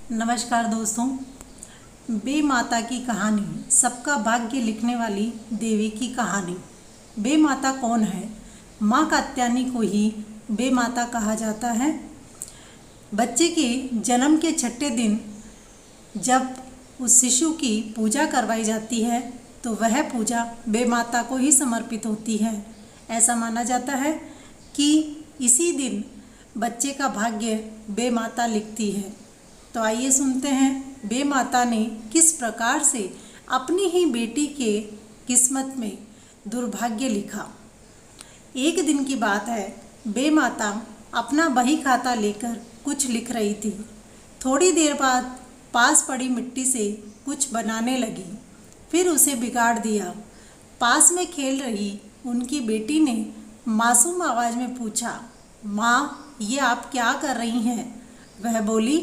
नमस्कार दोस्तों। बे माता की कहानी, सबका भाग्य लिखने वाली देवी की कहानी। बे माता कौन है? माँ कात्यायनी को ही बे माता कहा जाता है। बच्चे के जन्म के छठे दिन जब उस शिशु की पूजा करवाई जाती है तो वह पूजा बे माता को ही समर्पित होती है। ऐसा माना जाता है कि इसी दिन बच्चे का भाग्य बे माता लिखती है। तो आइए सुनते हैं बे माता ने किस प्रकार से अपनी ही बेटी के किस्मत में दुर्भाग्य लिखा। एक दिन की बात है, बे माता अपना बही खाता लेकर कुछ लिख रही थी। थोड़ी देर बाद पास पड़ी मिट्टी से कुछ बनाने लगी, फिर उसे बिगाड़ दिया। पास में खेल रही उनकी बेटी ने मासूम आवाज़ में पूछा, माँ, ये आप क्या कर रही हैं? वह बोली,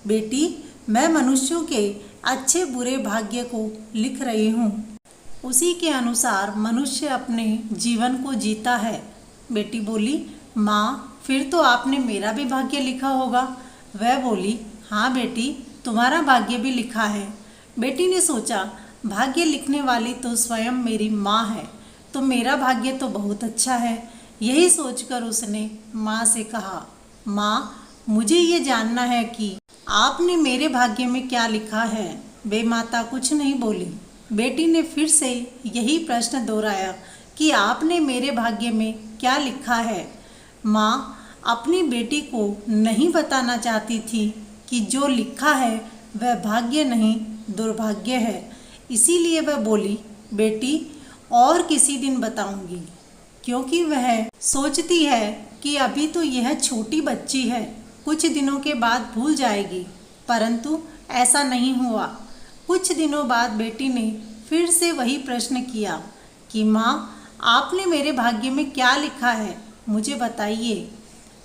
बेटी, मैं मनुष्यों के अच्छे बुरे भाग्य को लिख रही हूँ। उसी के अनुसार मनुष्य अपने जीवन को जीता है। बेटी बोली, माँ, फिर तो आपने मेरा भी भाग्य लिखा होगा। वह बोली, हाँ बेटी, तुम्हारा भाग्य भी लिखा है। बेटी ने सोचा, भाग्य लिखने वाली तो स्वयं मेरी माँ है, तो मेरा भाग्य तो बहुत अच्छा है। यही सोचकर उसने माँ से कहा, माँ, मुझे ये जानना है कि आपने मेरे भाग्य में क्या लिखा है। बे माता कुछ नहीं बोली। बेटी ने फिर से यही प्रश्न दोहराया कि आपने मेरे भाग्य में क्या लिखा है। माँ अपनी बेटी को नहीं बताना चाहती थी कि जो लिखा है वह भाग्य नहीं दुर्भाग्य है। इसीलिए वह बोली, बेटी, और किसी दिन बताऊंगी, क्योंकि वह सोचती है कि अभी तो यह छोटी बच्ची है, कुछ दिनों के बाद भूल जाएगी। परंतु ऐसा नहीं हुआ। कुछ दिनों बाद बेटी ने फिर से वही प्रश्न किया कि माँ, आपने मेरे भाग्य में क्या लिखा है, मुझे बताइए।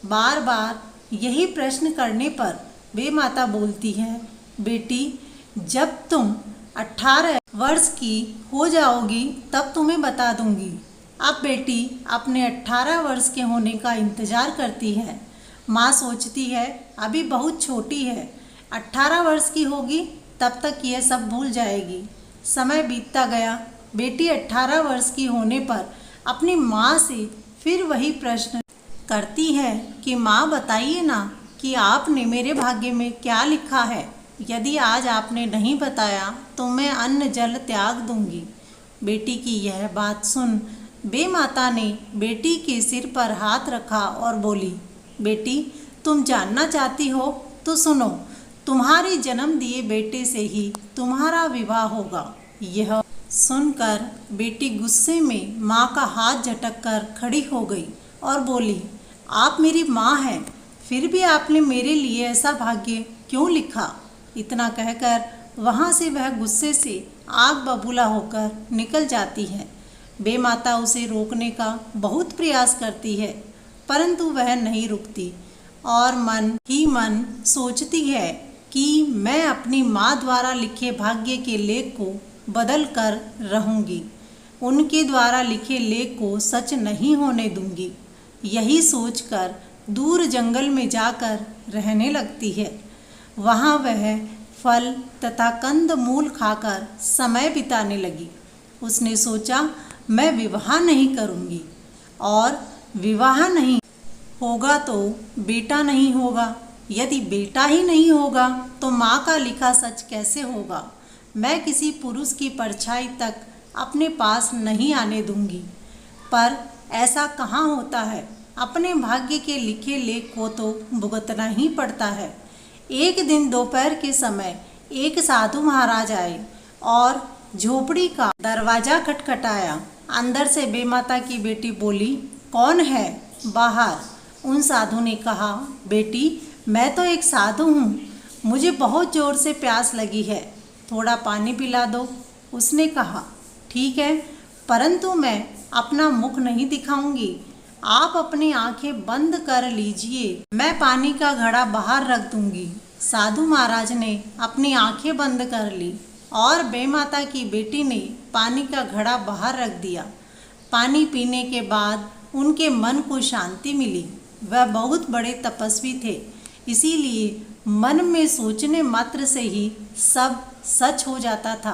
बार बार यही प्रश्न करने पर बे माता बोलती है, बेटी, जब तुम 18 वर्ष की हो जाओगी तब तुम्हें बता दूंगी। अब बेटी अपने 18 वर्ष के होने का इंतज़ार करती है। माँ सोचती है अभी बहुत छोटी है, 18 वर्ष की होगी तब तक यह सब भूल जाएगी। समय बीतता गया। बेटी 18 वर्ष की होने पर अपनी माँ से फिर वही प्रश्न करती है कि माँ, बताइए ना कि आपने मेरे भाग्य में क्या लिखा है। यदि आज आपने नहीं बताया तो मैं अन्न जल त्याग दूंगी। बेटी की यह बात सुन बे माता ने बेटी के सिर पर हाथ रखा और बोली, बेटी, तुम जानना चाहती हो तो सुनो, तुम्हारे जन्म दिए बेटे से ही तुम्हारा विवाह होगा। यह सुनकर बेटी गुस्से में माँ का हाथ झटक कर खड़ी हो गई और बोली, आप मेरी माँ हैं, फिर भी आपने मेरे लिए ऐसा भाग्य क्यों लिखा? इतना कहकर वहाँ से वह गुस्से से आग बबूला होकर निकल जाती है। बे माता उसे रोकने का बहुत प्रयास करती है, परंतु वह नहीं रुकती और मन ही मन सोचती है कि मैं अपनी माँ द्वारा लिखे भाग्य के लेख को बदल कर रहूँगी, उनके द्वारा लिखे लेख को सच नहीं होने दूंगी। यही सोचकर दूर जंगल में जाकर रहने लगती है। वहाँ वह फल तथा कंद मूल खाकर समय बिताने लगी। उसने सोचा, मैं विवाह नहीं करूँगी, और विवाह नहीं होगा तो बेटा नहीं होगा। यदि बेटा ही नहीं होगा तो माँ का लिखा सच कैसे होगा। मैं किसी पुरुष की परछाई तक अपने पास नहीं आने दूंगी। पर ऐसा कहाँ होता है, अपने भाग्य के लिखे लेख को तो भुगतना ही पड़ता है। एक दिन दोपहर के समय एक साधु महाराज आए और झोपड़ी का दरवाजा खटखटाया। अंदर से बे माता की बेटी बोली, कौन है बाहर? उन साधु ने कहा, बेटी, मैं तो एक साधु हूँ, मुझे बहुत ज़ोर से प्यास लगी है, थोड़ा पानी पिला दो। उसने कहा, ठीक है, परंतु मैं अपना मुख नहीं दिखाऊंगी, आप अपनी आंखें बंद कर लीजिए, मैं पानी का घड़ा बाहर रख दूंगी। साधु महाराज ने अपनी आंखें बंद कर ली और बे माता की बेटी ने पानी का घड़ा बाहर रख दिया। पानी पीने के बाद उनके मन को शांति मिली। वह बहुत बड़े तपस्वी थे, इसीलिए मन में सोचने मात्र से ही सब सच हो जाता था।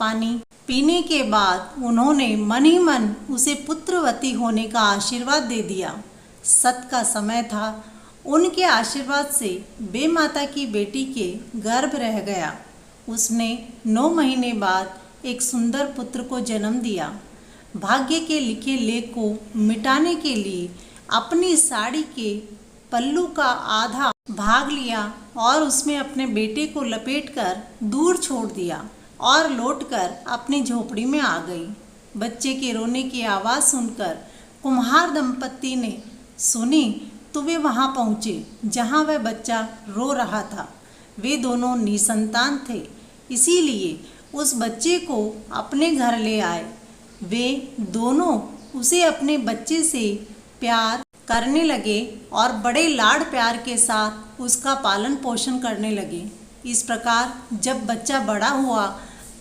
पानी पीने के बाद उन्होंने मन ही मन उसे पुत्रवती होने का आशीर्वाद दे दिया। सत का समय था। उनके आशीर्वाद से बेमाता की बेटी के गर्भ रह गया। उसने 9 महीने बाद एक सुंदर पुत्र को जन्म दिया। भाग्य के लिखे लेख को मिटाने के लिए अपनी साड़ी के पल्लू का आधा भाग लिया और उसमें अपने बेटे को लपेटकर दूर छोड़ दिया और लौटकर अपनी झोपड़ी में आ गई। बच्चे के रोने की आवाज़ सुनकर कुम्हार दंपत्ति ने सुनी तो वे वहाँ पहुँचे जहाँ वह बच्चा रो रहा था। वे दोनों निसंतान थे, इसीलिए उस बच्चे को अपने घर ले आए। वे दोनों उसे अपने बच्चे से प्यार करने लगे और बड़े लाड़ प्यार के साथ उसका पालन पोषण करने लगे। इस प्रकार जब बच्चा बड़ा हुआ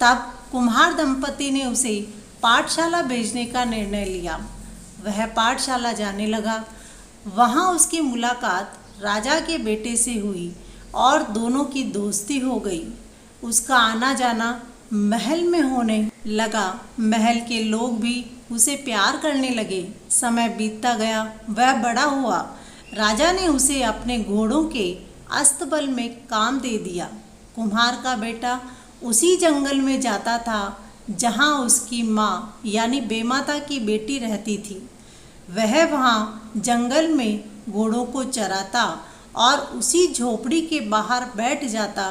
तब कुम्हार दंपति ने उसे पाठशाला भेजने का निर्णय लिया। वह पाठशाला जाने लगा। वहाँ उसकी मुलाकात राजा के बेटे से हुई और दोनों की दोस्ती हो गई। उसका आना जाना महल में होने लगा। महल के लोग भी उसे प्यार करने लगे। समय बीतता गया, वह बड़ा हुआ। राजा ने उसे अपने घोड़ों के अस्तबल में काम दे दिया। कुम्हार का बेटा उसी जंगल में जाता था जहाँ उसकी माँ यानी बेमाता की बेटी रहती थी। वह वहाँ जंगल में घोड़ों को चराता और उसी झोपड़ी के बाहर बैठ जाता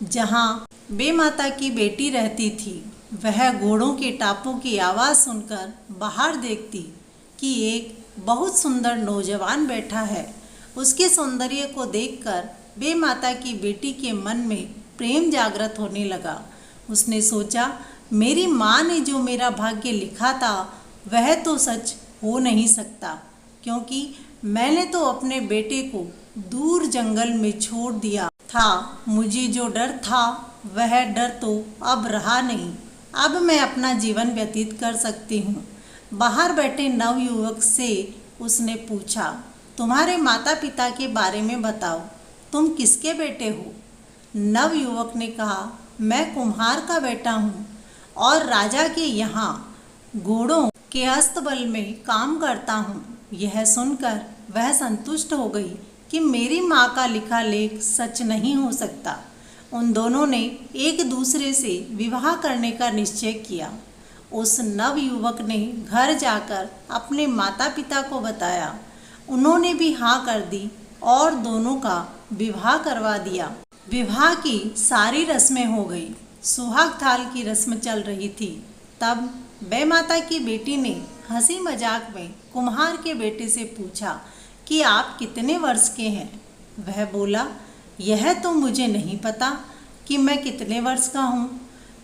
जहाँ बेमाता की बेटी रहती थी। वह घोड़ों के टापों की आवाज़ सुनकर बाहर देखती कि एक बहुत सुंदर नौजवान बैठा है। उसके सौंदर्य को देखकर बेमाता की बेटी के मन में प्रेम जागृत होने लगा। उसने सोचा, मेरी माँ ने जो मेरा भाग्य लिखा था वह तो सच हो नहीं सकता, क्योंकि मैंने तो अपने बेटे को दूर जंगल में छोड़ दिया था। मुझे जो डर था वह डर तो अब रहा नहीं। अब मैं अपना जीवन व्यतीत कर सकती हूँ। बाहर बैठे नवयुवक से उसने पूछा, तुम्हारे माता पिता के बारे में बताओ, तुम किसके बेटे हो? नवयुवक ने कहा, मैं कुम्हार का बेटा हूँ और राजा के यहाँ घोड़ों के अस्तबल में काम करता हूँ। यह सुनकर वह संतुष्ट हो गई कि मेरी माँ का लिखा लेख सच नहीं हो सकता। उन दोनों ने एक दूसरे से विवाह करने का निश्चय किया। उस नवयुवक ने घर जाकर अपने माता पिता को बताया। उन्होंने भी हाँ कर दी और दोनों का विवाह करवा दिया। विवाह की सारी रस्में हो गई। सुहाग थाल की रस्म चल रही थी। तब बेमाता की बेटी ने हंसी मजाक में कुम्हार के बेटे से पूछा कि आप कितने वर्ष के हैं? वह बोला, यह तो मुझे नहीं पता कि मैं कितने वर्ष का हूँ।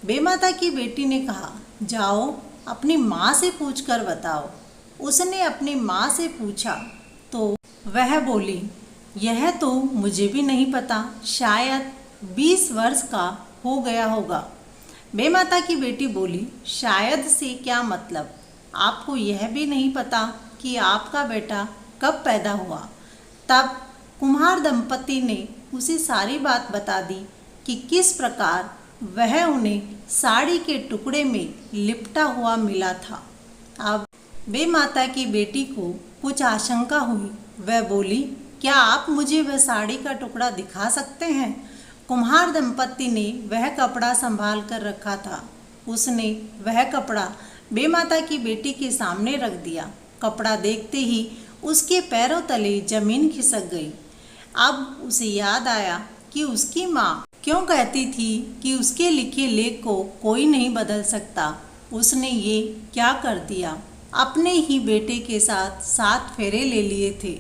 बेमाता की बेटी ने कहा, जाओ अपनी माँ से पूछ कर बताओ। उसने अपनी माँ से पूछा तो वह बोली, यह तो मुझे भी नहीं पता, शायद 20 वर्ष का हो गया होगा। बेमाता की बेटी बोली, शायद से क्या मतलब? आपको यह भी नहीं पता कि आपका बेटा कब पैदा हुआ? तब कुम्हार दंपति ने उसे सारी बात बता दी कि किस प्रकार वह उन्हें साड़ी के टुकड़े में लिपटा हुआ मिला था। अब बेमाता की बेटी को कुछ आशंका हुई। वह बोली, क्या आप मुझे वह साड़ी का टुकड़ा दिखा सकते हैं? कुम्हार दंपति ने वह कपड़ा संभाल कर रखा था। उसने वह कपड़ा बेमाता की बेटी के सामने रख दिया। कपड़ा देखते ही उसके पैरों तले जमीन खिसक गई। अब उसे याद आया कि उसकी माँ क्यों कहती थी कि उसके लिखे लेख को कोई नहीं बदल सकता। उसने ये क्या कर दिया? अपने ही बेटे के साथ 7 फेरे ले लिए थे।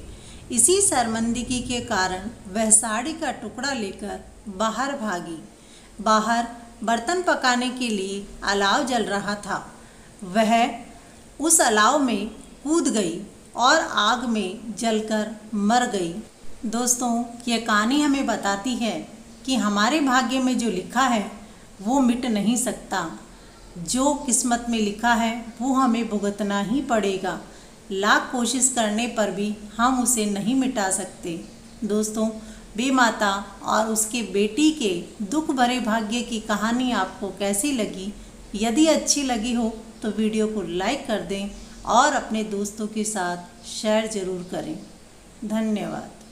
इसी शर्मिंदगी के कारण वह साड़ी का टुकड़ा लेकर बाहर भागी। बाहर बर्तन पकाने के लिए अलाव जल रहा था। वह उस अलाव में कूद गई और आग में जलकर मर गई। दोस्तों, ये कहानी हमें बताती है कि हमारे भाग्य में जो लिखा है वो मिट नहीं सकता। जो किस्मत में लिखा है वो हमें भुगतना ही पड़ेगा। लाख कोशिश करने पर भी हम उसे नहीं मिटा सकते। दोस्तों, बेमाता और उसके बेटी के दुख भरे भाग्य की कहानी आपको कैसी लगी। यदि अच्छी लगी हो तो वीडियो को लाइक कर दें और अपने दोस्तों के साथ शेयर ज़रूर करें। धन्यवाद।